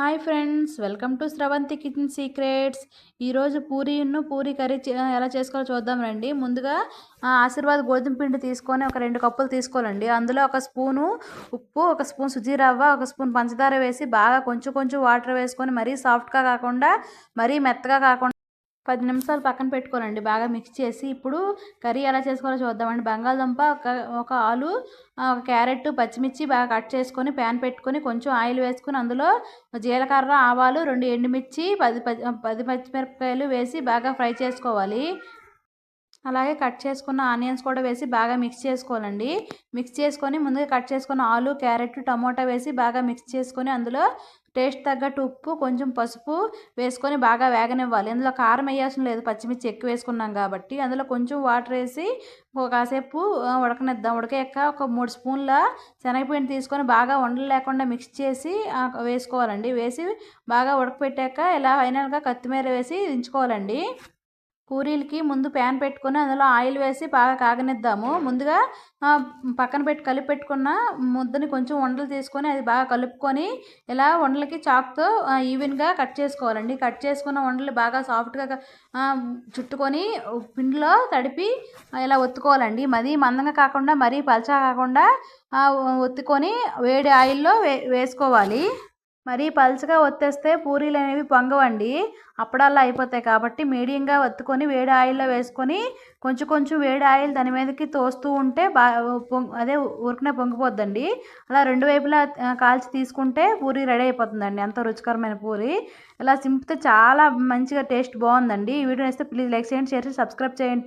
Hi friends, welcome to Sravanthi kitchen secrets. ఈరోజు Puri curry ఎలా చేసుకోవాలో చూద్దాం రండి. ముందుగా ఆశీర్వాద్ గోధుమ పిండి తీసుకొని ఒక 2 కప్పులు తీసుకోవాలండి. అందులో ఒక స్పూను ఉప్పు, ఒక స్పూన్ సుజీ రవ్వ, ఒక స్పూన్ పంచదార వేసి బాగా కొంచెం కొంచెం వాటర్ వేసుకొని మరీ సాఫ్ట్గా కాకుండా మరీ మెత్తగా కాకుండా 10 నిమిషాలు పక్కన పెట్టుకోవాలండి. బాగా మిక్స్ చేసి ఇప్పుడు కర్రీ ఎలా చేసుకోవాలో చూద్దామండి. బంగాళదుంప, ఒక ఆలు, ఒక క్యారెట్, పచ్చిమిర్చి బాగా కట్ చేసుకొని ప్యాన్ పెట్టుకొని కొంచెం ఆయిల్ వేసుకొని అందులో జీలకర్ర, ఆవాలు, 2 ఎండుమిర్చి, 10 పచ్చిమిరపకాయలు వేసి బాగా ఫ్రై చేసుకోవాలి. అలాగే కట్ చేసుకున్న ఆనియన్స్ కూడా వేసి బాగా మిక్స్ చేసుకోవాలండి. మిక్స్ చేసుకొని ముందుగా కట్ చేసుకున్న ఆలు, క్యారెట్, టమోటా వేసి బాగా మిక్స్ చేసుకొని అందులో టేస్ట్ తగ్గట్టు ఉప్పు, కొంచెం పసుపు వేసుకొని బాగా వేగనివ్వాలి. అందులో కారం వేయాల్సిన లేదు, పచ్చిమిర్చి ఎక్కువ వేసుకున్నాం కాబట్టి. అందులో కొంచెం వాటర్ వేసి కాసేపు ఉడకనిద్దాం. ఉడికాక ఒక 3 స్పూన్ల శనగపిండి తీసుకొని బాగా ఉండలు లేకుండా మిక్స్ చేసి వేసుకోవాలండి. వేసి బాగా ఉడకపెట్టాక ఇలా ఫైనల్గా కొత్తిమీర వేసి దించుకోవాలండి. పూరీలకి ముందు ప్యాన్ పెట్టుకొని అందులో ఆయిల్ వేసి బాగా కాగనిద్దాము. ముందుగా పక్కన కలిపి పెట్టుకున్న ముద్దని కొంచెం ఉండలు తీసుకొని అది బాగా కలుపుకొని ఇలా ఉండలకి చాక్తో ఈవెన్గా కట్ చేసుకోవాలండి. కట్ చేసుకున్న ఉండలు బాగా సాఫ్ట్గా చుట్టుకొని పిండిలో తడిపి ఇలా ఒత్తుకోవాలండి. మరీ మందంగా కాకుండా మరీ పలచగా కాకుండా ఒత్తుకొని వేడి ఆయిల్లో వేసుకోవాలి. మరీ పలుచగా ఒత్తేస్తే పూరీలు అనేవి పొంగవండి, అప్పుడల్లా అయిపోతాయి. కాబట్టి మీడియంగా ఒత్తుకొని వేడి ఆయిల్లో వేసుకొని కొంచెం కొంచెం వేడి ఆయిల్ దాని మీదకి తోస్తూ ఉంటే అదే ఊరికనే పొంగిపోద్దండి. అలా 2 వైపులా కాల్చి తీసుకుంటే పూరీ రెడీ అయిపోతుందండి. ఎంతో రుచికరమైన పూరీ. ఇలా సింపితే చాలా మంచిగా టేస్ట్ బాగుందండి. ఈ వీడియో నచ్చితే ప్లీజ్ లైక్ చేయండి, షేర్ చేయండి, సబ్స్క్రైబ్ చేయండి.